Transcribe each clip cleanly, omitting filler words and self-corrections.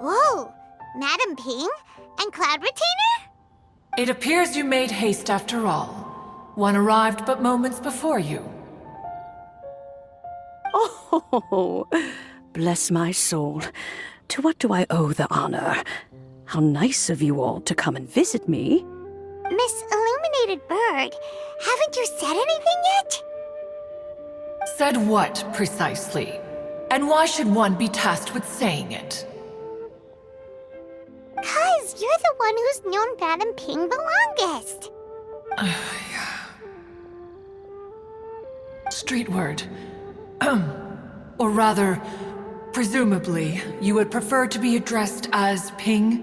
Whoa! Madam Ping? And Cloud Retainer? It appears you made haste after all. One arrived but moments before you. Oh, bless my soul. To what do I owe the honor? How nice of you all to come and visit me. Miss Illuminated Bird, haven't you said anything yet? Said what, precisely? And why should one be tasked with saying it? 'Cause you're the one who's known Madam Ping the longest. Street word. Or rather, presumably, you would prefer to be addressed as Ping?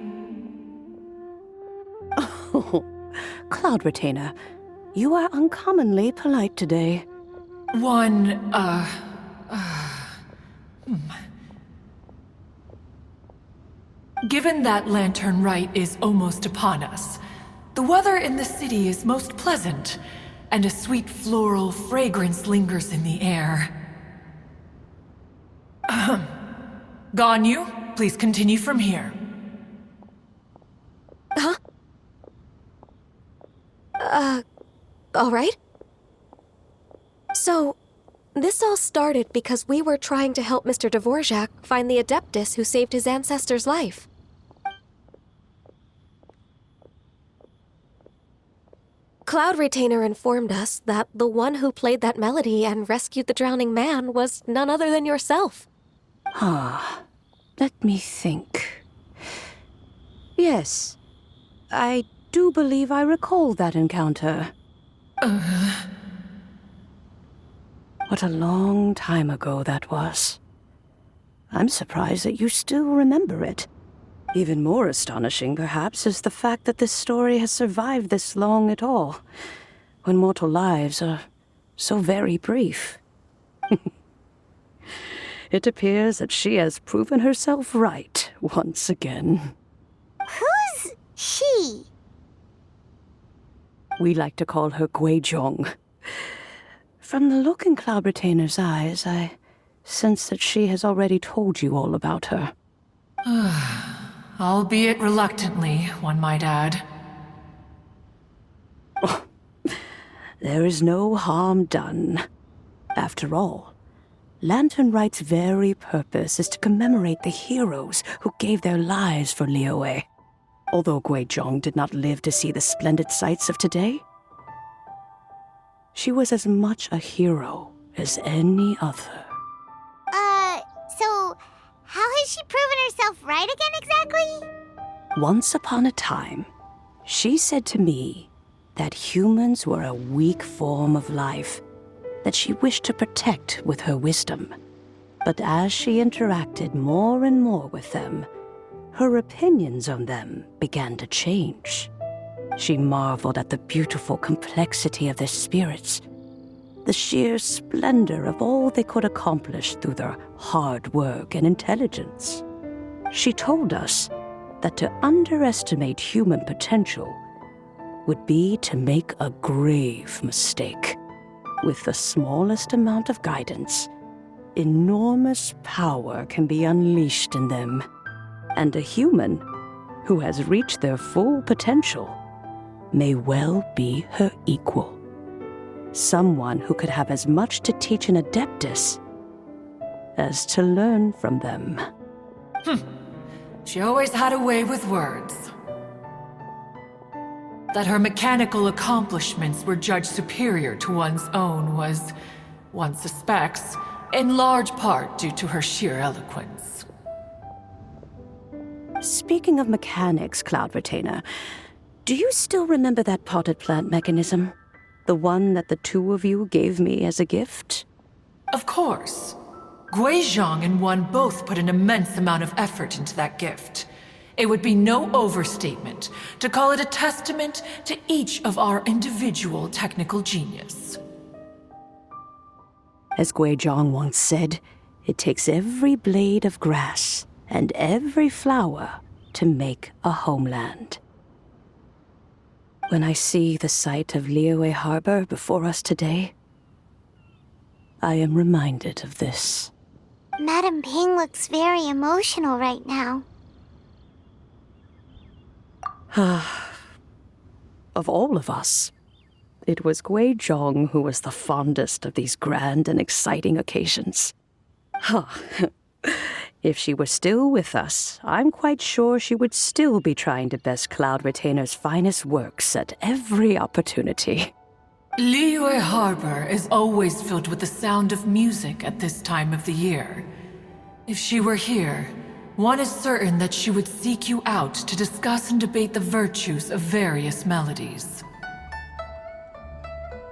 Oh, Cloud Retainer, you are uncommonly polite today. Given that Lantern Rite is almost upon us, the weather in the city is most pleasant, and a sweet floral fragrance lingers in the air. Ganyu, please continue from here. Huh? All right. So, this all started because we were trying to help Mr. Dvorak find the Adeptus who saved his ancestor's life. Cloud Retainer informed us that the one who played that melody and rescued the drowning man was none other than yourself. Let me think. Yes, I do believe I recall that encounter. What a long time ago that was. I'm surprised that you still remember it. Even more astonishing, perhaps, is the fact that this story has survived this long at all, when mortal lives are so very brief. It appears that she has proven herself right once again. Who's she? We like to call her Guizhong. From the look in Cloud Retainer's eyes, I sense that she has already told you all about her. Albeit reluctantly, one might add. Oh, there is no harm done. After all, Lantern Rite's very purpose is to commemorate the heroes who gave their lives for LIYUE. Although Guizhong did not live to see the splendid sights of today, she was as much a hero as any other. So how has she proven herself right again exactly? Once upon a time, she said to me that humans were a weak form of life that she wished to protect with her wisdom. But as she interacted more and more with them, her opinions on them began to change. She marveled at the beautiful complexity of their spirits, the sheer splendor of all they could accomplish through their hard work and intelligence. She told us that to underestimate human potential would be to make a grave mistake. With the smallest amount of guidance, enormous power can be unleashed in them. And a human who has reached their full potential may well be her equal. Someone who could have as much to teach an Adeptus as to learn from them. She always had a way with words. That her mechanical accomplishments were judged superior to one's own was, one suspects, in large part due to her sheer eloquence. Speaking of mechanics, Cloud Retainer, do you still remember that potted plant mechanism? The one that the two of you gave me as a gift? Of course. Guizhong and one both put an immense amount of effort into that gift. It would be no overstatement to call it a testament to each of our individual technical genius. As Guizhong once said, it takes every blade of grass and every flower to make a homeland. When I see the sight of LIYUE Harbor before us today, I am reminded of this. Madam Ping looks very emotional right now. Of all of us, it was Guizhong who was the fondest of these grand and exciting occasions. If she were still with us, I'm quite sure she would still be trying to best Cloud Retainer's finest works at every opportunity. LIYUE Harbor is always filled with the sound of music at this time of the year. If she were here, one is certain that she would seek you out to discuss and debate the virtues of various melodies.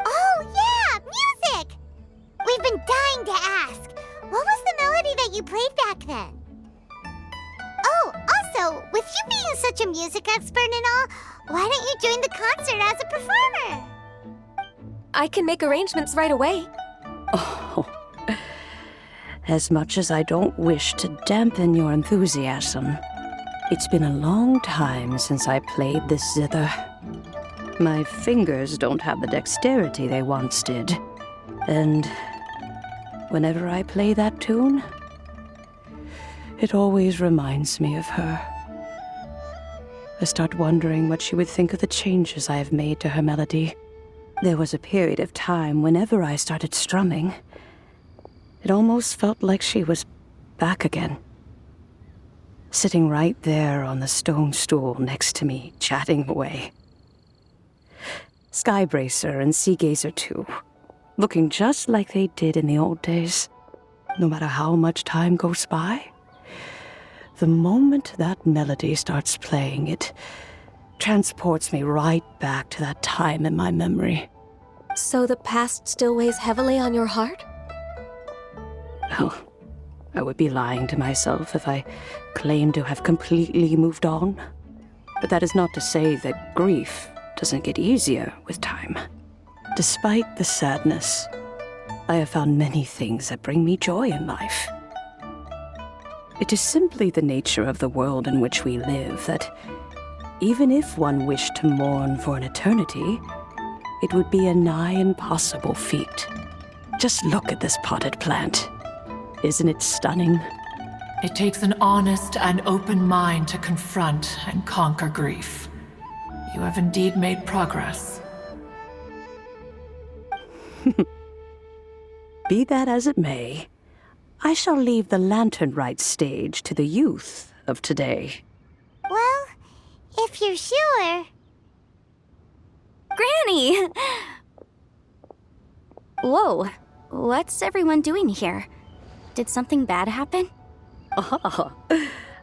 Oh, yeah! Music! We've been dying to ask. What was the melody that you played back then? Oh, also, with you being such a music expert and all, why don't you join the concert as a performer? I can make arrangements right away. Oh, as much as I don't wish to dampen your enthusiasm, it's been a long time since I played this zither. My fingers don't have the dexterity they once did, and whenever I play that tune, it always reminds me of her. I start wondering what she would think of the changes I have made to her melody. There was a period of time whenever I started strumming, it almost felt like she was back again. Sitting right there on the stone stool next to me, chatting away. Skybracer and Seagazer too, looking just like they did in the old days. No matter how much time goes by, the moment that melody starts playing, it transports me right back to that time in my memory. So the past still weighs heavily on your heart? Well, I would be lying to myself if I claimed to have completely moved on. But that is not to say that grief doesn't get easier with time. Despite the sadness, I have found many things that bring me joy in life. It is simply the nature of the world in which we live that even if one wished to mourn for an eternity, it would be a nigh impossible feat. Just look at this potted plant. Isn't it stunning? It takes an honest and open mind to confront and conquer grief. You have indeed made progress. Be that as it may, I shall leave the lantern rite stage to the youth of today. Well, if you're sure. Granny! Whoa, what's everyone doing here? Did something bad happen? Ah,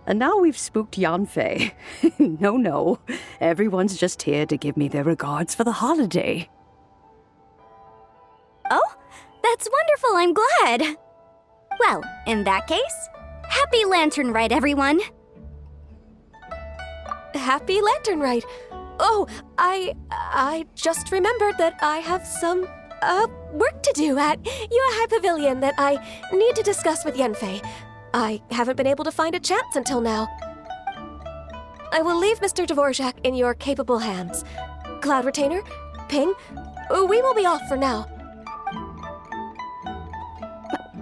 and now we've spooked Yanfei. No, everyone's just here to give me their regards for the holiday. Oh, that's wonderful, I'm glad! Well, in that case, happy Lantern Rite, everyone! Happy Lantern Rite. Oh, I just remembered that I have some, work to do at LIYUE High Pavilion that I need to discuss with Yanfei. I haven't been able to find a chance until now. I will leave Mr. Dvorak in your capable hands. Cloud Retainer, Ping, we will be off for now.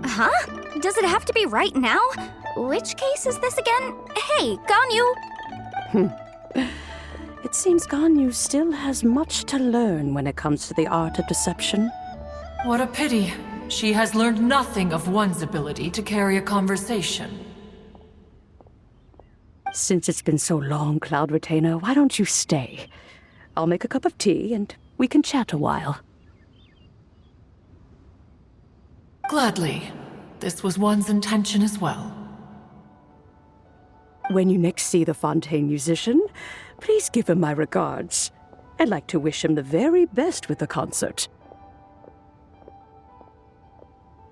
Huh? Does it have to be right now? Which case is this again? Hey, Ganyu! It seems Ganyu still has much to learn when it comes to the art of deception. What a pity. She has learned nothing of one's ability to carry a conversation. Since it's been so long, Cloud Retainer, why don't you stay? I'll make a cup of tea and we can chat a while. Gladly. This was one's intention as well. When you next see the Fontaine musician, please give him my regards. I'd like to wish him the very best with the concert.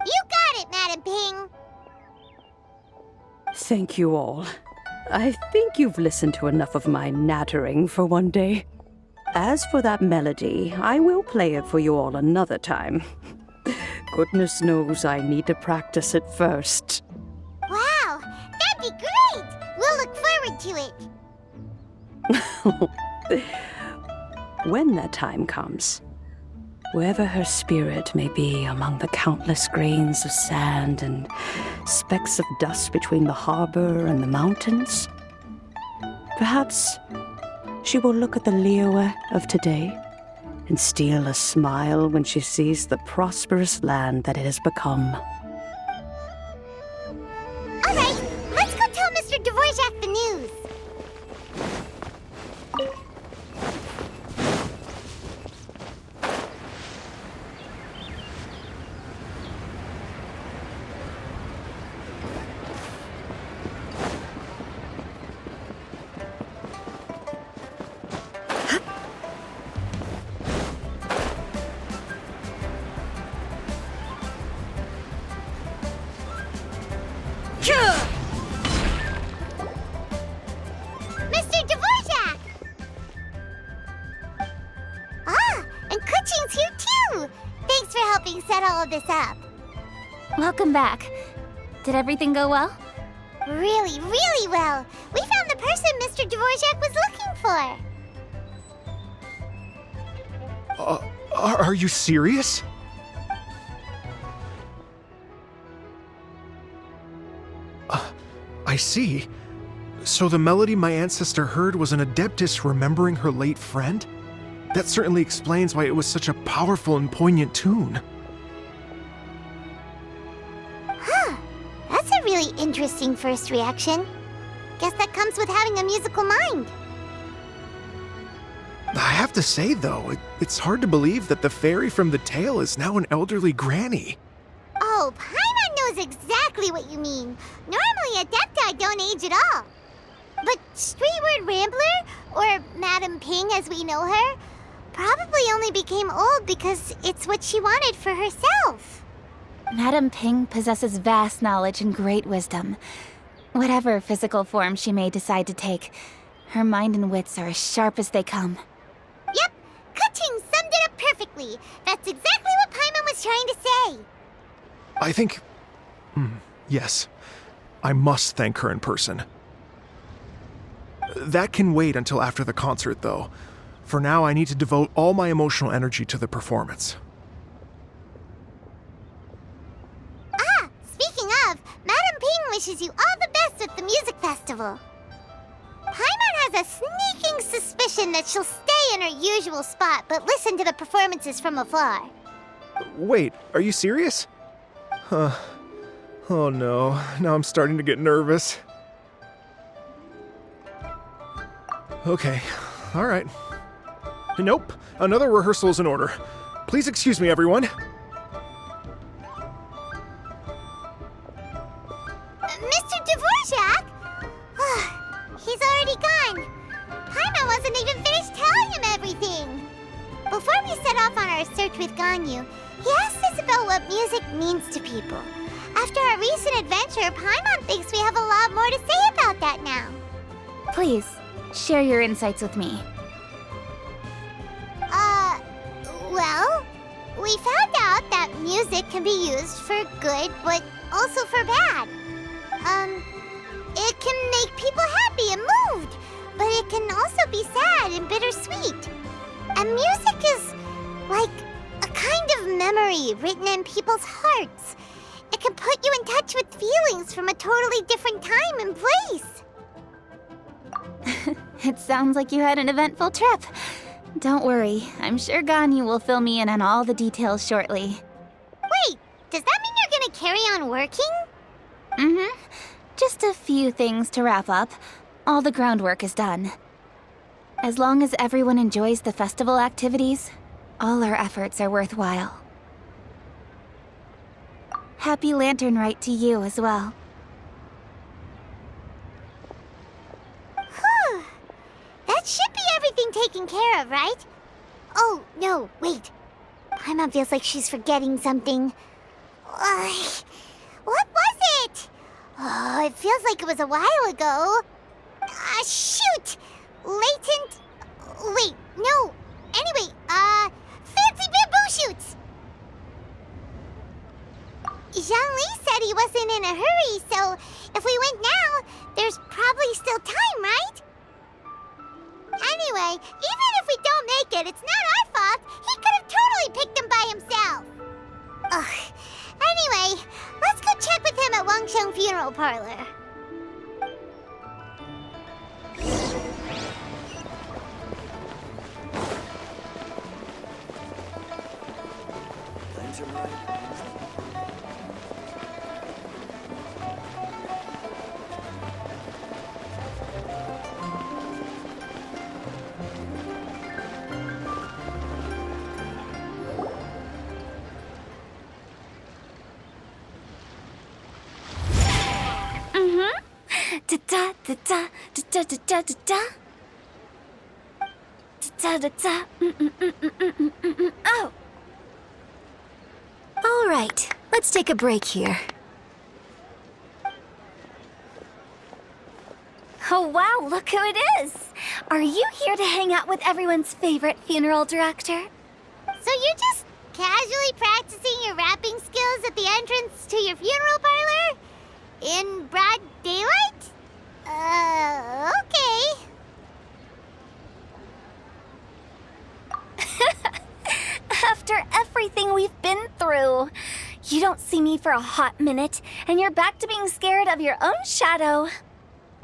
You got it, Madam Ping. Thank you all. I think you've listened to enough of my nattering for one day. As for that melody, I will play it for you all another time. Goodness knows I need to practice it first. Wow, that'd be great! We'll look forward to it. When that time comes, wherever her spirit may be among the countless grains of sand and specks of dust between the harbor and the mountains, perhaps she will look at the LIYUE of today and steal a smile when she sees the prosperous land that it has become. All right, let's go tell Mr. Dvorak the news. Mr. Dvorak! Ah, and Kuchin's here too! Thanks for helping set all of this up. Welcome back. Did everything go well? Really, really well. We found the person Mr. Dvorak was looking for. Are you serious? I see. So the melody my ancestor heard was an adeptus remembering her late friend? That certainly explains why it was such a powerful and poignant tune. Huh. That's a really interesting first reaction. Guess that comes with having a musical mind. I have to say, though, it's hard to believe that the fairy from the tale is now an elderly granny. Oh, Paimon knows exactly what you mean. Normally, Adepti don't age at all. But Streetward Rambler, or Madam Ping as we know her, probably only became old because it's what she wanted for herself. Madame Ping possesses vast knowledge and great wisdom. Whatever physical form she may decide to take, her mind and wits are as sharp as they come. Yep, Kuching summed it up perfectly. That's exactly what Paimon was trying to say. I think... yes. I must thank her in person. That can wait until after the concert, though. For now, I need to devote all my emotional energy to the performance. Ah, speaking of, Madam Ping wishes you all the best at the music festival. Paimon has a sneaking suspicion that she'll stay in her usual spot, but listen to the performances from afar. Wait, are you serious? Huh. Oh no, now I'm starting to get nervous. Okay, alright. Nope, another rehearsal is in order. Please excuse me, everyone. Mr. Dvorak? He's already gone. Paimon wasn't even finished telling him everything. Before we set off on our search with Ganyu, he asked us about what music means to people. After our recent adventure, Paimon thinks we have a lot more to say about that now. Please, share your insights with me. Well, we found out that music can be used for good, but also for bad. It can make people happy and moved, but it can also be sad and bittersweet. And music is like a kind of memory written in people's hearts. It can put you in touch with feelings from a totally different time and place. It sounds like you had an eventful trip. Don't worry, I'm sure Ganyu will fill me in on all the details shortly. Wait, does that mean you're gonna carry on working? Mm-hmm. Just a few things to wrap up. All the groundwork is done. As long as everyone enjoys the festival activities, all our efforts are worthwhile. Happy Lantern Rite to you as well. Whew. That should be everything taken care of, right? Oh, no, wait. Paimon feels like she's forgetting something. What was it? Oh, it feels like it was a while ago. Anyway, even if we don't make it, it's not our fault. He could have totally picked him by himself. Ugh. Anyway, let's go check with him at Wangsheng Funeral Parlor. Da da da da da da da da da. Da da da. Oh. All right, let's take a break here. Oh wow, look who it is! Are you here to hang out with everyone's favorite funeral director? So you're just casually practicing your rapping skills at the entrance to your funeral parlor? In broad daylight? Okay. After everything we've been through, you don't see me for a hot minute, and you're back to being scared of your own shadow.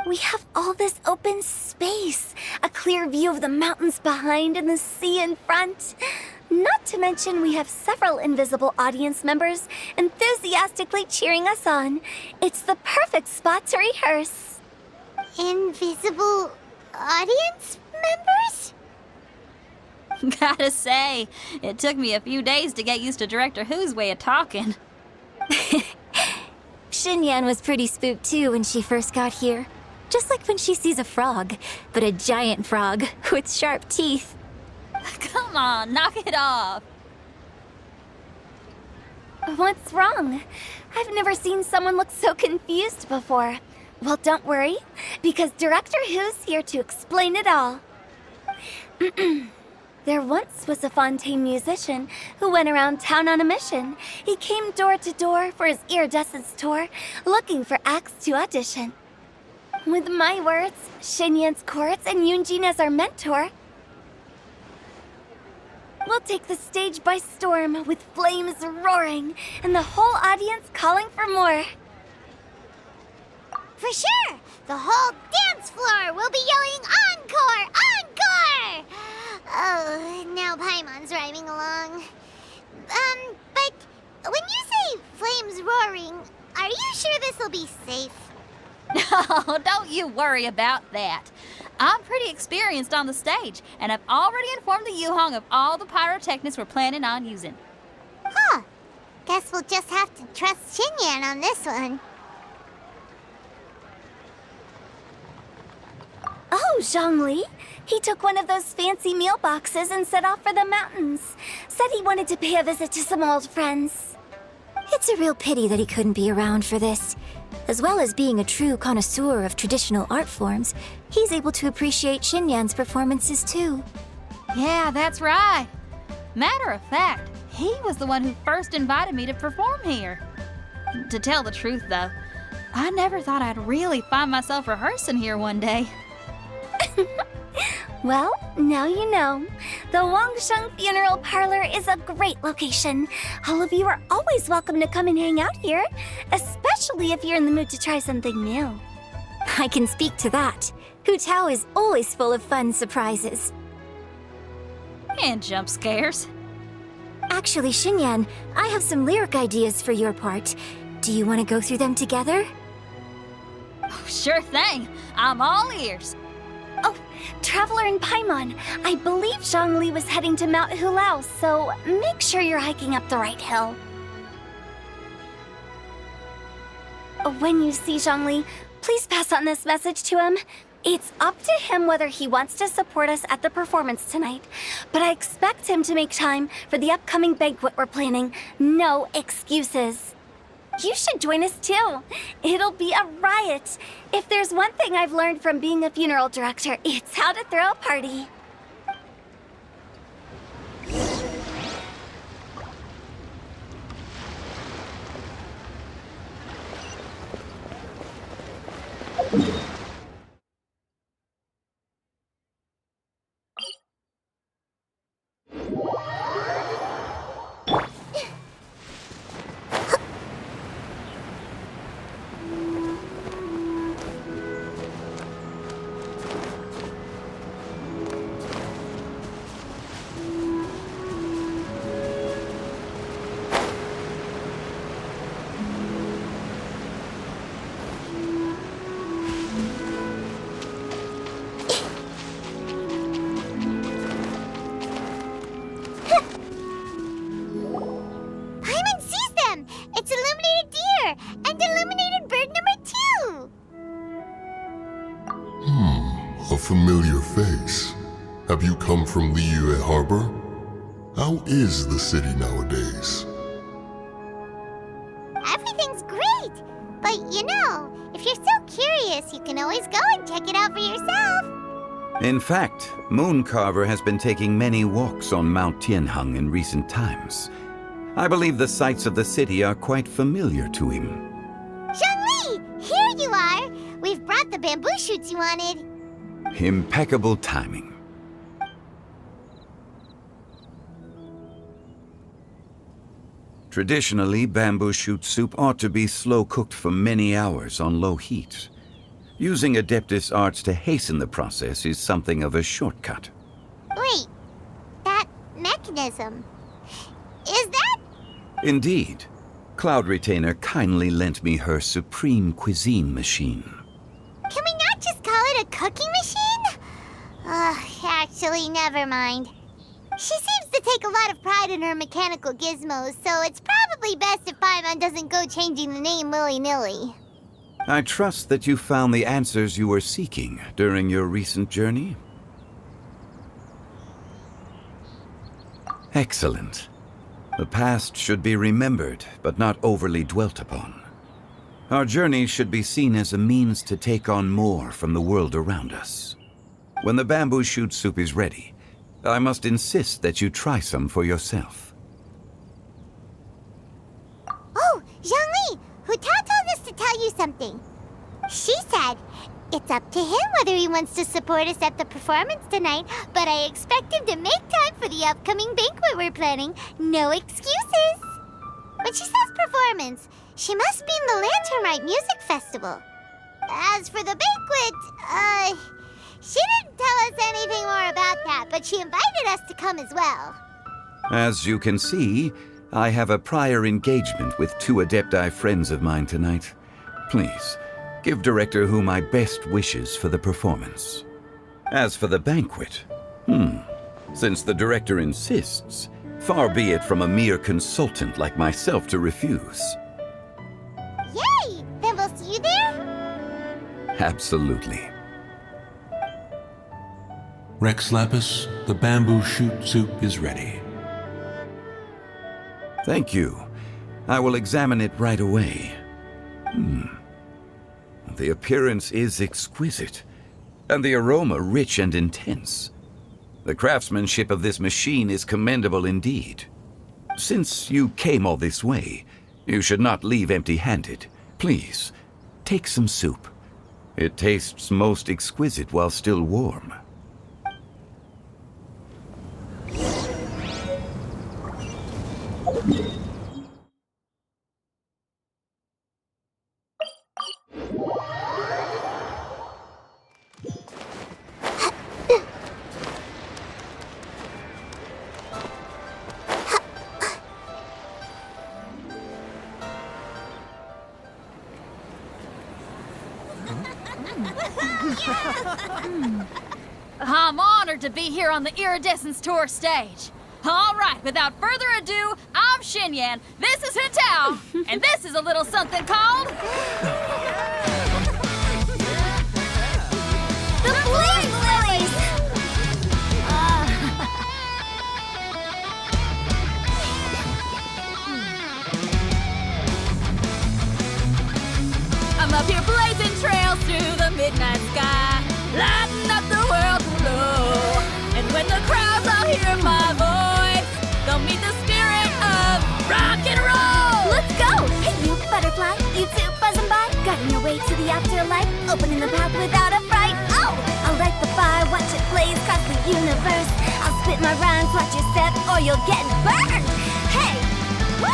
We have all this open space, a clear view of the mountains behind and the sea in front. Not to mention we have several invisible audience members enthusiastically cheering us on. It's the perfect spot to rehearse. Invisible audience members? Gotta say, it took me a few days to get used to Director Who's way of talking. Xinyan was pretty spooked too when she first got here. Just like when she sees a frog, but a giant frog with sharp teeth. Come on, knock it off. What's wrong? I've never seen someone look so confused before. Well, don't worry, because Director Who's here to explain it all. There once was a Fontaine musician who went around town on a mission. He came door to door for his iridescence tour, looking for acts to audition. With my words, Xinyan's chords, and Yunjin as our mentor, we'll take the stage by storm with flames roaring and the whole audience calling for more. For sure! The whole dance floor will be yelling encore! Encore! Oh, now Paimon's rhyming along. But when you say flames roaring, are you sure this will be safe? No, don't you worry about that. I'm pretty experienced on the stage, and I've already informed the Yuhong of all the pyrotechnics we're planning on using. Huh. Guess we'll just have to trust Xinyan on this one. Oh, Zhongli. He took one of those fancy meal boxes and set off for the mountains. Said he wanted to pay a visit to some old friends. It's a real pity that he couldn't be around for this. As well as being a true connoisseur of traditional art forms, he's able to appreciate Xinyan's performances too. Yeah, that's right. Matter of fact, he was the one who first invited me to perform here. To tell the truth, though, I never thought I'd really find myself rehearsing here one day. Well, now you know. The Wangsheng Funeral Parlor is a great location. All of you are always welcome to come and hang out here, especially if you're in the mood to try something new. I can speak to that. Hu Tao is always full of fun surprises. And jump scares. Actually, Xinyan, I have some lyric ideas for your part. Do you want to go through them together? Oh, sure thing. I'm all ears. Oh, Traveler and Paimon, I believe Zhongli was heading to Mount Hulao, so make sure you're hiking up the right hill. When you see Zhongli, please pass on this message to him. It's up to him whether he wants to support us at the performance tonight, but I expect him to make time for the upcoming banquet we're planning. No excuses. You should join us too. It'll be a riot. If there's one thing I've learned from being a funeral director, it's how to throw a party. a familiar face. Have you come from LIYUE Harbor? How is the city nowadays? Everything's great! But if you're so curious, you can always go and check it out for yourself. In fact, Mooncarver has been taking many walks on Mount Tianheng in recent times. I believe the sights of the city are quite familiar to him. Zhongli! Here you are! We've brought the bamboo shoots you wanted. Impeccable timing. Traditionally, bamboo shoot soup ought to be slow-cooked for many hours on low heat. Using Adeptus arts to hasten the process is something of a shortcut. Wait, that mechanism, is that? Indeed. Cloud Retainer kindly lent me her supreme cuisine machine. Can we not just call it a cooking machine? Actually, never mind. She seems to take a lot of pride in her mechanical gizmos, so it's probably best if Paimon doesn't go changing the name willy-nilly. I trust that you found the answers you were seeking during your recent journey. Excellent. The past should be remembered, but not overly dwelt upon. Our journey should be seen as a means to take on more from the world around us. When the bamboo shoot soup is ready, I must insist that you try some for yourself. Oh, Zhongli! Huta told us to tell you something. She said, it's up to him whether he wants to support us at the performance tonight, but I expect him to make time for the upcoming banquet we're planning. No excuses! When she says performance, she must mean the Lanternrite Music Festival. As for the banquet, she didn't tell us anything more about that, but she invited us to come as well. As you can see, I have a prior engagement with 2 Adepti friends of mine tonight. Please, give Director Hu my best wishes for the performance. As for the banquet, since the Director insists, far be it from a mere consultant like myself to refuse. Yay! Then we'll see you there? Absolutely. Rex Lapis, the bamboo shoot soup is ready. Thank you. I will examine it right away. The appearance is exquisite, and the aroma rich and intense. The craftsmanship of this machine is commendable indeed. Since you came all this way, you should not leave empty-handed. Please, take some soup. It tastes most exquisite while still warm. I'm honored to be here on the Iridescence Tour stage. All right, without further ado, I'm Xinyan, this is Hintao, and this is a little something called... The Flame Lilies! I'm up here blazing trails through the midnight sky, lighting up the world below. And when the crowds all hear my voice, they'll meet the spirit of rock and roll. Let's go! Hey, you butterfly, you too buzzing by, guiding your way to the afterlife, opening the path without a fright. Oh! I'll light the fire, watch it blaze across the universe. I'll spit my rhymes, watch your step, or you'll get burned. Hey! Woo!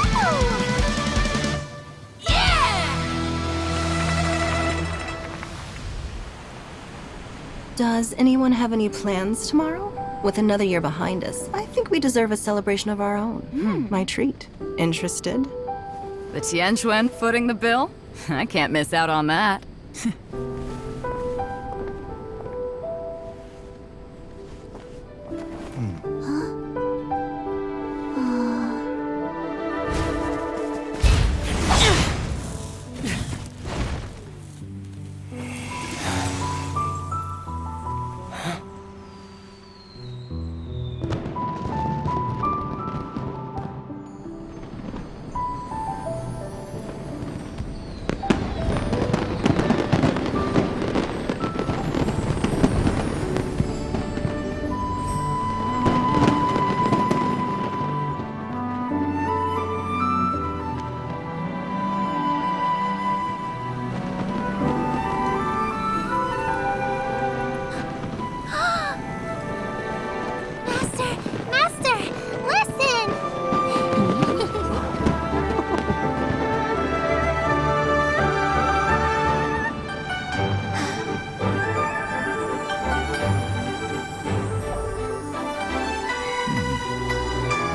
Does anyone have any plans tomorrow? With another year behind us, I think we deserve a celebration of our own. My treat. Interested? The Tianquan footing the bill? I can't miss out on that.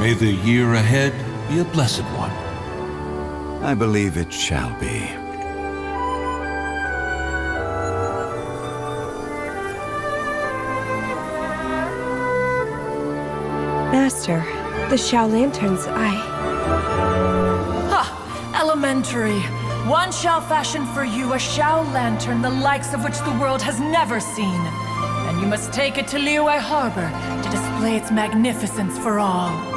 May the year ahead be a blessed one. I believe it shall be. Master, the Xiao Lanterns, Ha! Elementary. One shall fashion for you a Xiao Lantern the likes of which the world has never seen. And you must take it to LIYUE Harbor to display its magnificence for all.